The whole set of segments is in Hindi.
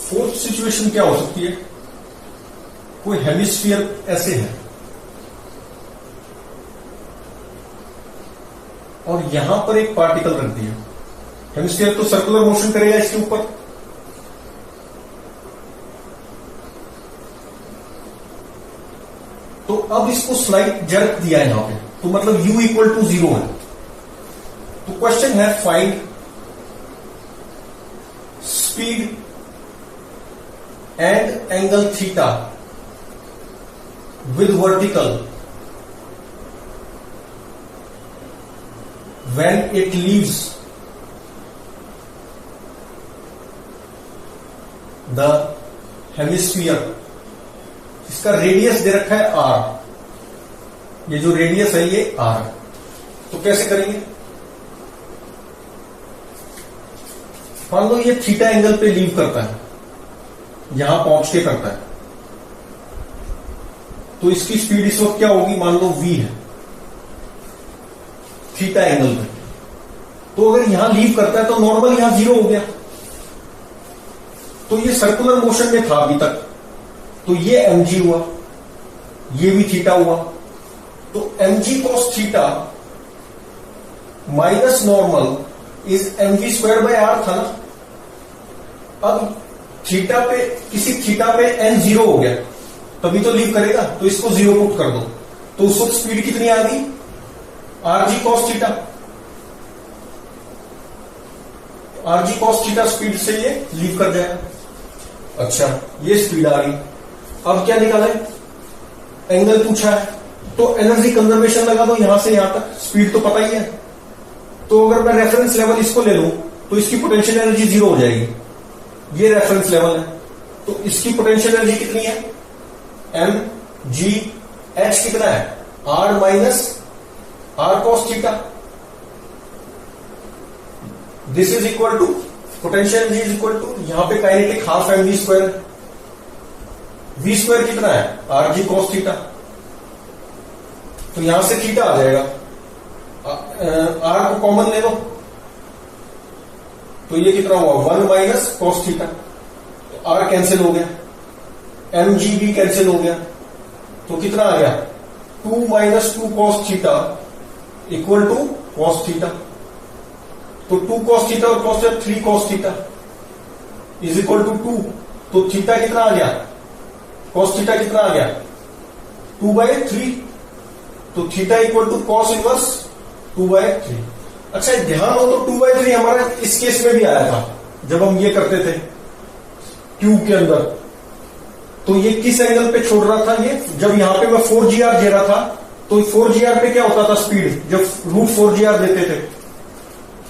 फोर्थ सिचुएशन क्या हो सकती है, कोई हेमिस्फीयर ऐसे है और यहां पर एक पार्टिकल रख दिया। हेमिस्फीयर तो सर्कुलर मोशन करेगा इसके ऊपर, तो अब इसको स्लाइड जर्क दिया है यहां पे, तो मतलब u इक्वल टू 0 है। तो क्वेश्चन है find speed and angle theta with vertical when it leaves the hemisphere। इसका रेडियस दे रखा है r, ये जो रेडियस है ये r। तो कैसे करेंगे, मान लो ये थीटा एंगल पे लीव करता है, यहां पहुंच के करता है, तो इसकी स्पीड इस वक्त क्या होगी, मान लो v है थीटा एंगल पे। तो अगर यहां लीव करता है तो नॉर्मल यहां 0 हो गया, तो ये सर्कुलर मोशन में था अभी तक, तो ये mg हुआ, ये भी थीटा हुआ, तो mg cos theta minus normal is mv square by r था ना। अब थीटा पे, किसी थीटा पे n 0 हो गया, तभी तो लीव करेगा, तो इसको 0 पुट कर दो, तो उस वक्त स्पीड कितनी आ गई, rg cos theta. rg cos theta speed से ये लीव कर जाएगा। अच्छा, ये स्पीड आ गई। अब क्या निकाला है, एंगल पूछा है, तो एनर्जी कंजर्वेशन लगा दो यहां से यहां तक, स्पीड तो पता ही है। तो अगर मैं रेफरेंस लेवल इसको ले लूं तो इसकी पोटेंशियल एनर्जी 0 हो जाएगी, ये रेफरेंस लेवल है, तो इसकी पोटेंशियल एनर्जी कितनी है, एम जी एच कितना है, r minus r cos theta. This is equal to potential energy is equal to, यहां पे kinetic half M we square, V square कितना है, आर जी cos थीटा। तो यहां से थीटा आ जाएगा, आर को कॉमन ले लो, तो ये कितना हुआ 1 माइनस cos थीटा, तो आर कैंसिल हो गया, एम जी भी कैंसिल हो गया, तो कितना आ गया 2 minus 2 cos theta equal to cos theta. तो 2 cos थीटा और cos theta 3 cos theta is equal to 2, तो थीटा कितना आ गया, cos थीटा कितना आ गया 2/3, तो theta equal to cos inverse 2/3। अच्छा ध्यान हो तो 2/3 हमारा इस केस में भी आया था जब हम ये करते थे ट्यूब के अंदर, तो ये किस एंगल पे छोड़ रहा था, ये जब यहां पे मैं 4gr दे रहा था, तो 4gr पे क्या होता था स्पीड, जब √4gr देते थे,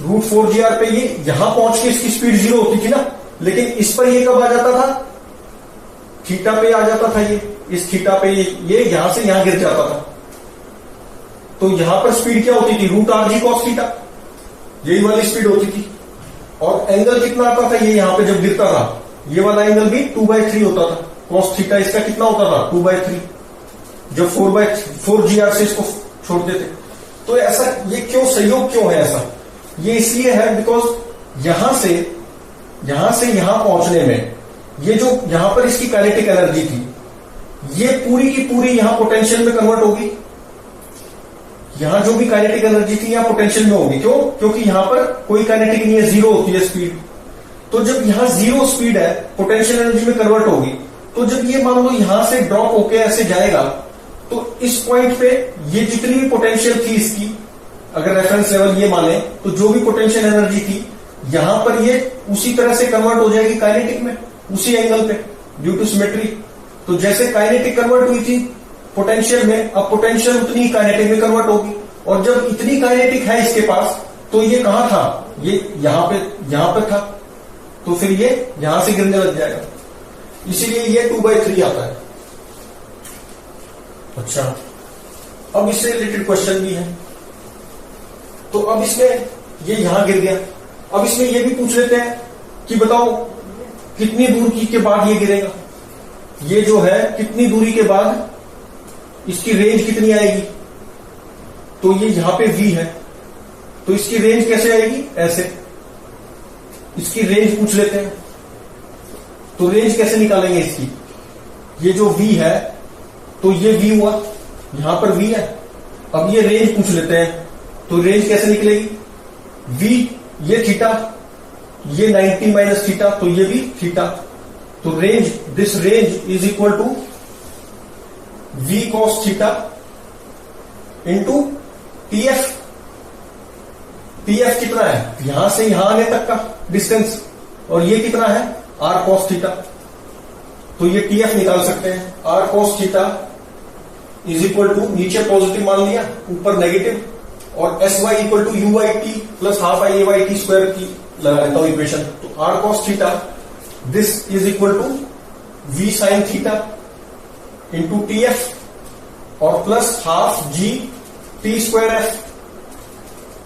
√4gr पे ये यहां पहुंच के इसकी स्पीड 0 होती थी ना, लेकिन इस पर ये कब आ जाता था, थीटा पे आ जाता था, ये इस थीटा पे ये यहां से यहां गिर जाता था, तो यहां पर स्पीड क्या होती थी, √rg cos थीटा, यही वाली स्पीड होती थी। और एंगल कितना आता था, ये यहां पे जब गिरता था, ये वाला एंगल भी 2/3 होता था, cos थीटा इसका कितना होता था 2/3, जब 4gr से इसको छोड़ते थे। तो ऐसा ये क्यों, संयोग क्यों है ऐसा, ये इसलिए है बिकॉज यहां से यहां पहुंचने में ये जो यहां पर इसकी काइनेटिक एनर्जी थी, ये पूरी की पूरी यहां पोटेंशियल में कन्वर्ट होगी, यहां जो भी काइनेटिक एनर्जी थी यहां पोटेंशियल में होगी। क्यों, क्योंकि यहां पर कोई काइनेटिक नहीं है, 0 होती है स्पीड। तो जब यहां 0 स्पीड है, पोटेंशियल एनर्जी में कन्वर्ट होगी, तो जब ये मान लो यहां से ड्रॉप होके ऐसे जाएगा, तो इस पॉइंट पे ये जितनी भी पोटेंशियल थी इसकी, अगर रेफरेंस लेवल ये माने, तो जो भी पोटेंशियल एनर्जी थी यहां पर ये उसी तरह से कन्वर्ट हो जाएगी काइनेटिक में, उसी एंगल पे, ड्यू टू सिमेट्री। तो जैसे काइनेटिक कन्वर्ट हुई थी पोटेंशियल में, अब पोटेंशियल उतनी काइनेटिक में कन्वर्ट होगी, और जब इतनी काइनेटिक है इसके पास, तो ये कहां था, ये यहां पे था, तो फिर ये यहां से गिरने लग जाएगा, इसीलिए ये 2/3 आता है। अच्छा, अब इससे रिलेटेड क्वेश्चन भी है, तो अब इसमें ये यहां गिर गया, अब इसमें ये भी पूछ लेते हैं कि बताओ कितनी दूर की के बाद ये गिरेगा, ये जो है कितनी दूरी के बाद इसकी रेंज कितनी आएगी, तो ये यहां पे v है, तो इसकी रेंज कैसे आएगी, ऐसे, इसकी रेंज पूछ लेते हैं। तो रेंज कैसे निकालेंगे इसकी? ये जो v है तो ये v हुआ, यहां पर v है। अब ये रेंज पूछ लेते हैं, तो रेंज कैसे निकलेगी? v ये थीटा, ये 90 माइनस थीटा, तो ये भी थीटा। तो range, this range is equal to v cos theta into TF। TF कितना है? यहां से यहां आने तक का डिस्टेंस, और ये कितना है? r cos theta. तो ये TF निकाल सकते हैं। r cos theta is equal to, नीचे पॉजिटिव मान लिया, ऊपर नेगेटिव, और SY equal to UYT plus half IAYT square की लगा लेता हूं इक्वेशन। तो r cos theta this is equal to v sin theta into TF और plus half G T square F।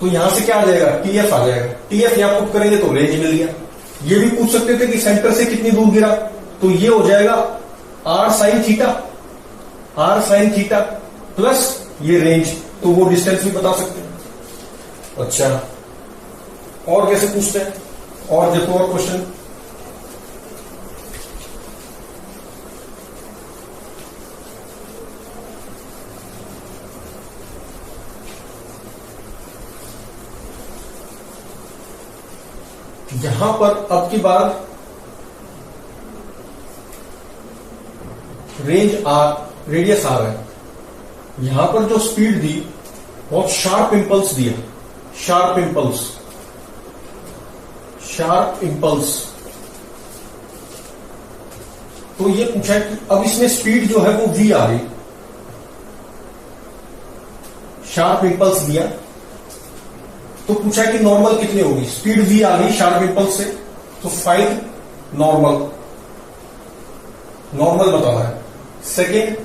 तो यहां से क्या आ जाएगा? TF आ जाएगा। TF यहां पुट करेंगे तो रेंज मिल गया। ये भी पूछ सकते थे कि सेंटर से कितनी दूर गिरा, तो ये हो जाएगा r sin theta, r sin theta plus ये रेंज, तो वो डिस्टेंस भी बता सकते हैं। अच्छा, और कैसे पूछते हैं? और देखो और क्वेश्चन, यहां पर अब की बार रेंज आर, रेडियस आर है। यहां पर जो स्पीड दी बहुत शार्प इंपल्स दिया, शार्प इंपल्स, शार्प इंपल्स। तो ये पूछा है कि अब इसमें स्पीड जो है वो v आ गई, शार्प इंपल्स दिया, तो पूछा है कि नॉर्मल कितनी होगी? स्पीड v आ गई शार्प इंपल्स से, तो फाइंड नॉर्मल, नॉर्मल बताना है। सेकेंड,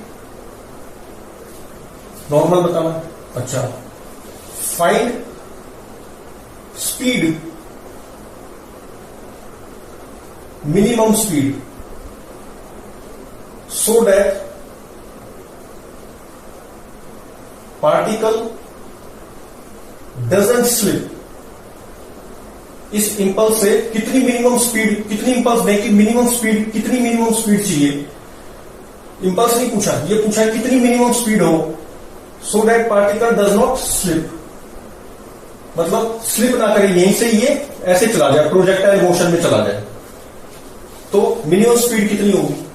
नॉर्मल बताना है। अच्छा, find speed, minimum speed, so that particle doesn't slip. इस इंपल्स से कितनी मिनिमम स्पीड, कितनी इंपल्स दें कि मिनिमम स्पीड, कितनी मिनिमम स्पीड चाहिए? इंपल्स नहीं पूछा, ये पूछा है कितनी मिनिमम स्पीड हो so that particle does not slip, मतलब स्लिप ना करे, यहीं से ये ऐसे चला जाए, प्रोजेक्टाइल मोशन में चला जाए। तो मिनिमम स्पीड कितनी होगी?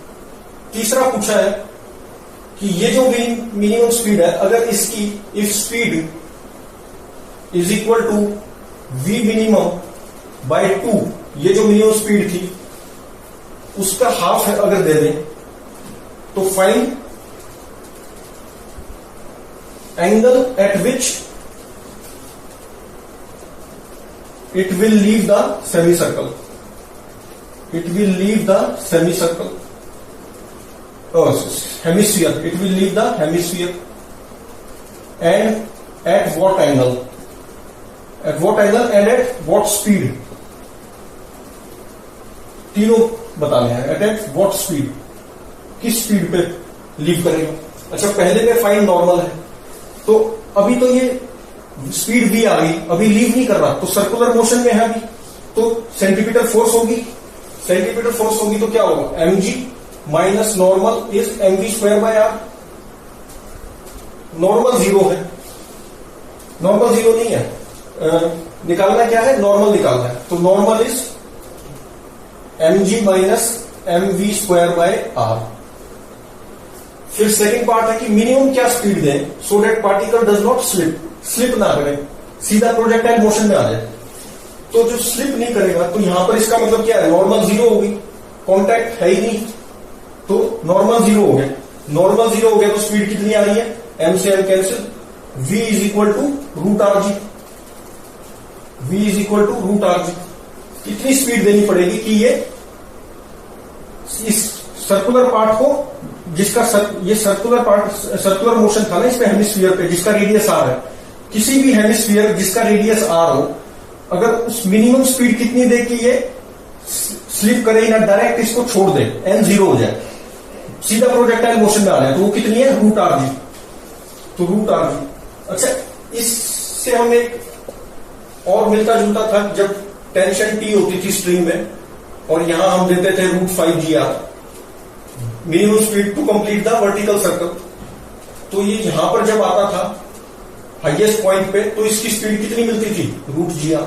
तीसरा पूछा है कि ये जो मिनिमम स्पीड है, अगर इसकी, if speed is equal to v minimum by 2, ये जो मिनिमम स्पीड थी उसका हाफ है अगर दे दें, तो find angle eight which it will leave the semi circle, it will leave the semi circle, hemisphere, it will leave the hemisphere, and at what angle, at what angle and at what speed, तीनों बताने हैं। एट व्हाट स्पीड, किस स्पीड पे लीव करेगा। अच्छा, पहले में फाइंड नॉर्मल है, तो अभी तो ये स्पीड v आ गई, अभी लीव नहीं कर रहा, तो सर्कुलर मोशन में है अभी, तो सेंटीमीटर फोर्स होगी, सेंटीमीटर फोर्स होगी तो क्या होगा? mg minus normal is mv square by r। Normal zero है, नॉर्मल जीरो नहीं है, निकालना क्या है? नॉर्मल निकालना है। तो normal is mg minus mv square by r। फिर सेकंड पार्ट है कि मिनिमम क्या स्पीड दें so that particle does not slip, slip ना करे, सीधा प्रोजेक्टाइल मोशन में आ जाए। तो जो स्लिप नहीं करेगा, तो यहां पर इसका मतलब क्या है? नॉर्मल जीरो होगी, कांटेक्ट है ही नहीं, तो नॉर्मल जीरो हो गया। नॉर्मल जीरो हो गया तो स्पीड कितनी आ रही है? m से m cancel, v is equal to root R G, v is equal to root R G. कितनी स्पीड देनी पड़ेगी कि ये इस सर्कुलर पार्ट को, जिसका ये सर्कुलर पार्ट, सर्कुलर मोशन था ना इसमें हेमिस्फीयर पे, जिसका रेडियस आर है, किसी भी हेमिस्फीयर जिसका रेडियस आर हो, अगर उस मिनिमम स्पीड कितनी दे कि ये स्लिप करे ना, डायरेक्ट इसको छोड़ दे, n जीरो हो जाए, सीधा प्रोजेक्टाइल मोशन में आ जाए, तो वो कितनी है? Root R G. तो रूट आर जी। अच्छा, इससे हमें और मिलता जुलता था जब टेंशन T होती थी स्ट्रिंग में, और यहां हम देते थे √5GR minimum speed to complete the vertical circle. तो ये यहां पर जब आता था हाईएस्ट पॉइंट पे तो इसकी स्पीड कितनी मिलती थी √GR।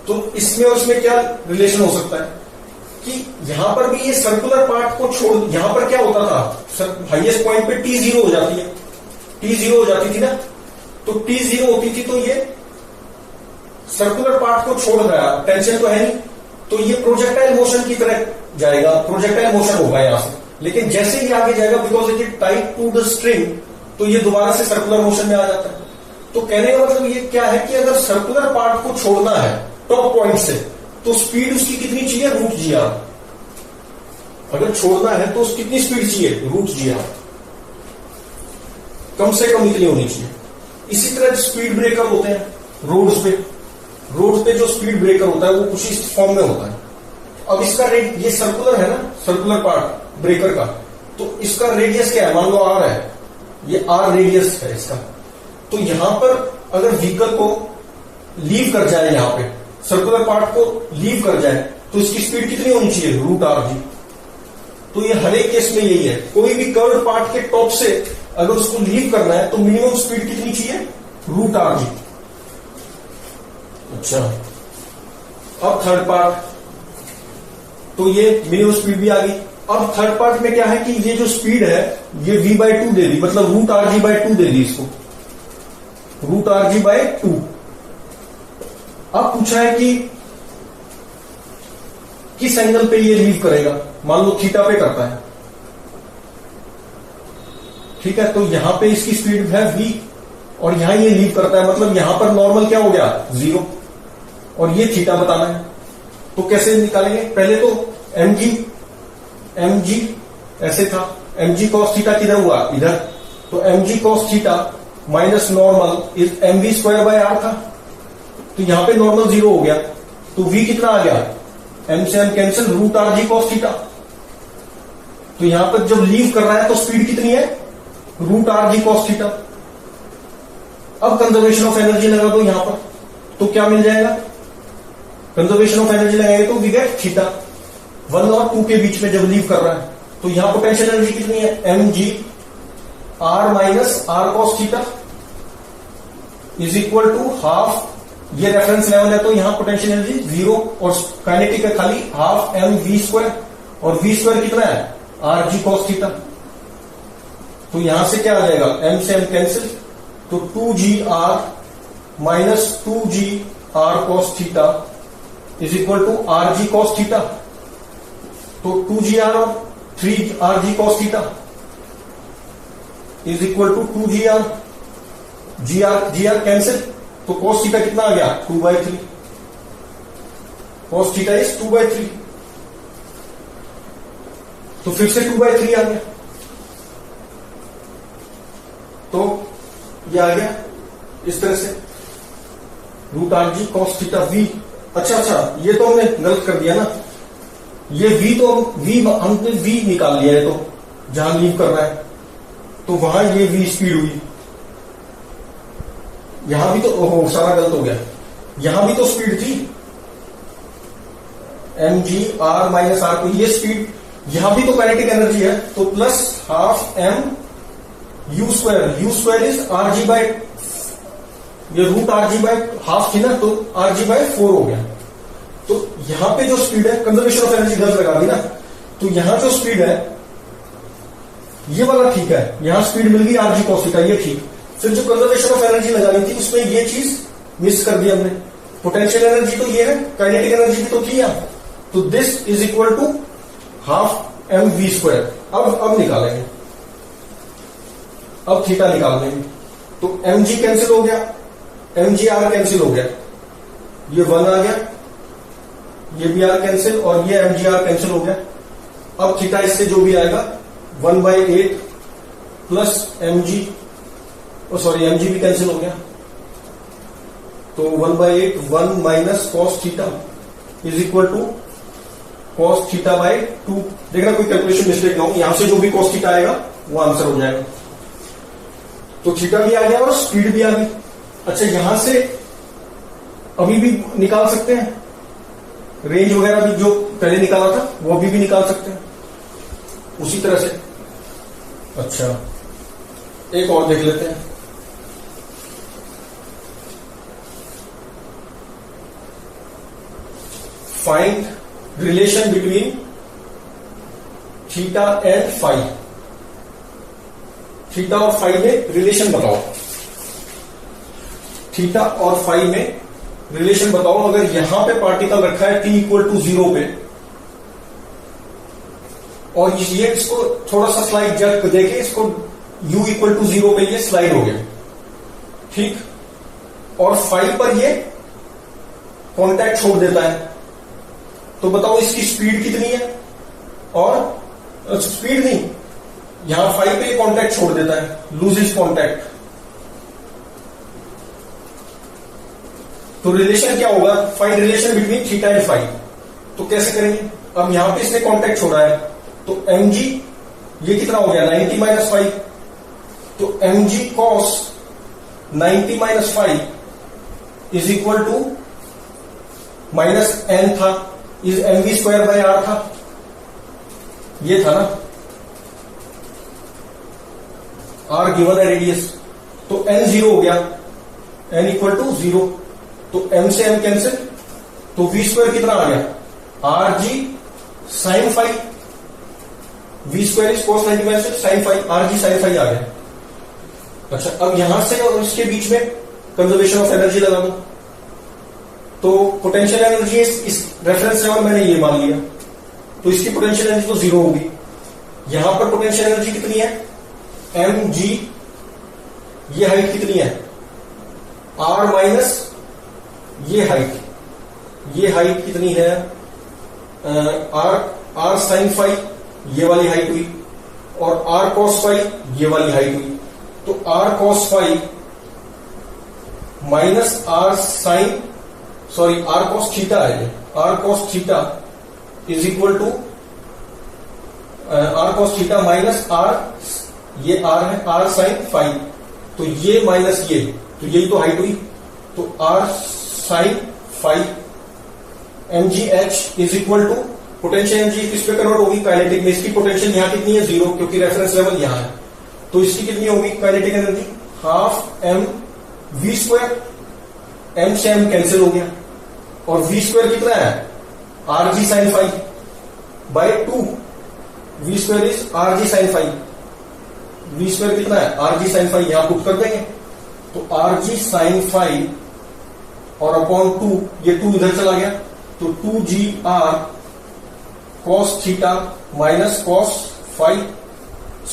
तो इसमें और इसमें क्या रिलेशन हो सकता है कि यहां पर भी ये सर्कुलर पार्ट को छोड़, यहां पर क्या होता था हाईएस्ट पॉइंट पे T0 हो जाती है, T0 हो जाती थी ना। तो T0 होती थी तो ये सर्कुलर पार्ट को छोड़ रहा है, टेंशन तो है नहीं, तो ये प्रोजेक्टाइल मोशन की तरह जाएगा, प्रोजेक्टाइल मोशन होगा यहां से। लेकिन जैसे ही आगे जाएगा because it is tied to the string, तो ये दोबारा से सर्कुलर मोशन में आ जाता है। तो कहने का मतलब ये क्या है कि अगर सर्कुलर पार्ट को छोड़ना है टॉप पॉइंट से तो स्पीड उसकी कितनी चाहिए √GR। अगर छोड़ना है तो उसकी कितनी स्पीड चाहिए √GR, कम से कम इतनी होनी चाहिए। इसी तरह स्पीड ब्रेकर होते हैं रोड्स पे, रोड पे जो स्पीड ब्रेकर होता है वो कुछ इस फॉर्म में होता है। अब इसका रेड, ये सर्कुलर है ना, सर्कुलर पार्ट ब्रेकर का, तो इसका रेडियस क्या है, मान लो R है, ये R रेडियस है इसका। तो यहां पर अगर व्हीकल को लीव कर जाए, यहां पे सर्कुलर पार्ट को लीव कर जाए तो इसकी स्पीड कितनी होनी चाहिए √RG। तो ये हर एक केस में यही है, कोई भी कर्व पार्ट के टॉप से अगर उसको लीव करना है तो मिनिमम स्पीड कितनी चाहिए √RG। अच्छा, अब थर्ड पार्ट, तो ये मिनिमम स्पीड भी आ गई। अब थर्ड पार्ट में क्या है कि ये जो स्पीड है ये v/2 दे दी, मतलब √RG/2 दे दी इसको, √RG/2। अब पूछा है कि किस एंगल पे ये लीव करेगा, मान लो थीटा पे करता है, ठीक है। तो यहां पे इसकी स्पीड है v और यहां ये लीव करता है, मतलब यहां पर नॉर्मल क्या हो गया 0 और ये थीटा बताना है। तो कैसे निकालेंगे, पहले तो mg ऐसे था, mg cos थीटा किधर हुआ इधर, तो mg cos theta minus normal is mv²/r था। तो यहां पे नॉर्मल 0 हो गया, तो v कितना आ गया, m से m cancel, √RG cos theta. तो यहां पर जब लीव कर रहा है तो स्पीड कितनी है √RG cos थीटा। अब कंजर्वेशन ऑफ एनर्जी लगा दो यहां पर, तो क्या मिल जाएगा, कंजर्वेशन ऑफ एनर्जी लगाएंगे तो वी गेट थीटा 1 और 2 के बीच में जब लीव कर रहा है। तो यहां पोटेंशियल एनर्जी कितनी है, mg r minus r cos theta is equal to half, ये रेफरेंस लेवल है तो यहां पोटेंशियल एनर्जी 0 और काइनेटिक है खाली हाफ mv², और v² कितना है rg cos थीटा। तो यहां से क्या आ जाएगा, m से m कैंसिल, तो 2gr minus 2gr cos theta is equal to rg cos theta. तो 2gr और 3rg cos theta is equal to 2gr, gr cancel, तो cos थीटा कितना आ गया 2/3, cos थीटा इज 2/3। तो फिर से 2/3 आ गया, तो ये आ गया इस तरह से √RG cos थीटा v। अच्छा, ये तो हमने गलत कर दिया ना, ये v तो हमने v निकाल लिया है, तो जहां लीव कर रहा है तो वहां ये v स्पीड हुई, यहां भी तो सारा गलत हो गया, यहां भी तो स्पीड थी mg r माइनस r, को ये स्पीड, यहां भी तो काइनेटिक एनर्जी है, तो plus half m u² is rg/, ये √RG/हाफ थी ना, तो rg/4 हो गया। तो यहां पे जो स्पीड है, कंजर्वेशन ऑफ एनर्जी गलत लगा दी ना, तो यहां जो स्पीड है ये वाला ठीक है, यहां स्पीड मिल गई rg cos थीटा, ये ठीक। फिर जो कंजर्वेशन ऑफ एनर्जी लगानी थी उसमें ये चीज मिस कर दी हमने, पोटेंशियल एनर्जी तो ये है, काइनेटिक एनर्जी भी तो थी यहां, तो this is equal to half mv²। अब निकालेंगे, अब थीटा निकाल लेंगे, तो mg कैंसिल हो गया, mgr कैंसिल हो गया, ये 1 आ गया, ये भी r कैंसिल और ये mgr कैंसिल हो गया। अब थीटा इससे जो भी आएगा 1/8 प्लस mg, mg भी कैंसिल हो गया, तो 1/8 1 minus cos theta is equal to cos थीटा/2। देखना कोई कैलकुलेशन मिस्टेक ना हो, यहां से जो भी cos थीटा आएगा वो आंसर हो जाएगा। तो थीटा भी आ गया और स्पीड भी आ गई। अच्छा, यहां से अभी भी निकाल सकते हैं, रेंज वगैरह भी जो पहले निकाला था वो अभी भी निकाल सकते हैं उसी तरह से। अच्छा, एक और देख लेते हैं। Find relation between theta and phi. Theta और फाई में रिलेशन बताओ। थीटा और फाई में रिलेशन बताओ। अगर यहां पे पार्टिकल रखा है t इक्वल टू 0 पे, और ये इसको थोड़ा सा स्लाइड जब देखे, इसको u इक्वल टू 0 पे ये स्लाइड हो गया, ठीक, और फाई पर ये कांटेक्ट छोड़ देता है, तो बताओ इसकी स्पीड कितनी है? और स्पीड नहीं, यहां फाई पे कांटेक्ट छोड़ देता है, लूजेस कांटेक्ट, तो रिलेशन क्या होगा? Find relation between theta and phi. तो कैसे करेंगे? अब यहां पे इसने कांटेक्ट छोड़ा है, तो mg ये कितना हो गया? 90 माइनस फाइव, तो mg cos 90 minus five is equal to minus n था, इज mv स्क्वायर बाय r था, ये था ना, r गिवन है रेडियस, तो n 0 हो गया, n इक्वल टू 0, तो m से m कैंसिल, तो v स्क्वायर कितना आ गया? R g sine five, v square is cos 90 minus sine five, r g sine five आ गया। अच्छा, अब यहां से और इसके बीच में कंजर्वेशन ऑफ एनर्जी लगा दो, तो पोटेंशियल एनर्जी इस रेफरेंस लेवल मैंने ये मान लिया, तो इसकी पोटेंशियल एनर्जी तो 0 होगी। यहां पर पोटेंशियल एनर्जी कितनी है? एम जी, ये हाइट कितनी है? आर माइनस ये हाइट कितनी है? आर साइन फाइव, ये वाली हाइट हुई, और आर कॉस फाइव, ये वाली हाइट हुई, तो R cos five minus R sine, sorry R cos theta है, ये R cos theta is equal to R cos theta minus R, ये आर है, आर साइन फाइव, तो ये माइनस ये, तो यही तो हाइट हुई, तो R sine five M G H is equal to potential energy किस पे कन्वर्ट होगी? काइनेटिक में। इसकी पोटेंशियल यहां कितनी है? 0, क्योंकि रेफरेंस लेवल यहां है, तो इसकी कितनी होगी kinetic energy? Half M we square, m से एम कैंसिल हो गया, और वी स्क्वायर कितना है? R g sine five by 2, v square is r g sine five, v square कितना है? आर जी साइन फाइव, यहां पुट कर देंगे, तो आर जी साइन फाइव और अपॉन 2, ये 2 इधर चला गया, तो 2 g r cos theta minus cos five,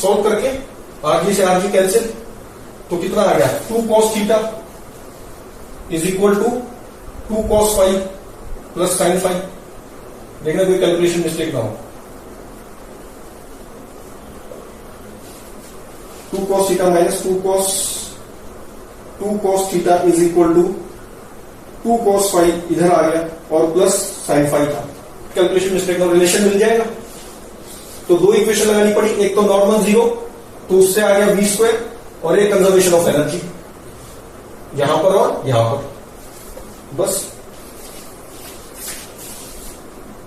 solve करके आरजी से आरजी कैंसिल, तो कितना आ गया? 2 cos theta is equal to 2 cos five plus sine five. देखना कोई कैलकुलेशन मिस्टेक ना हो। 2 cos theta minus 2 cos theta is equal to 2 cos five इधर आ गया, और प्लस साइन फाइव था, कैलकुलेशन मिस्टेक ना, रिलेशन मिल जाएगा। तो 2 इक्वेशन लगानी पड़ी, एक तो नॉर्मल 0, तो उससे आ गया वी स्क्वायर, और एक कंजर्वेशन ऑफ एनर्जी यहां पर और यहां पर, बस।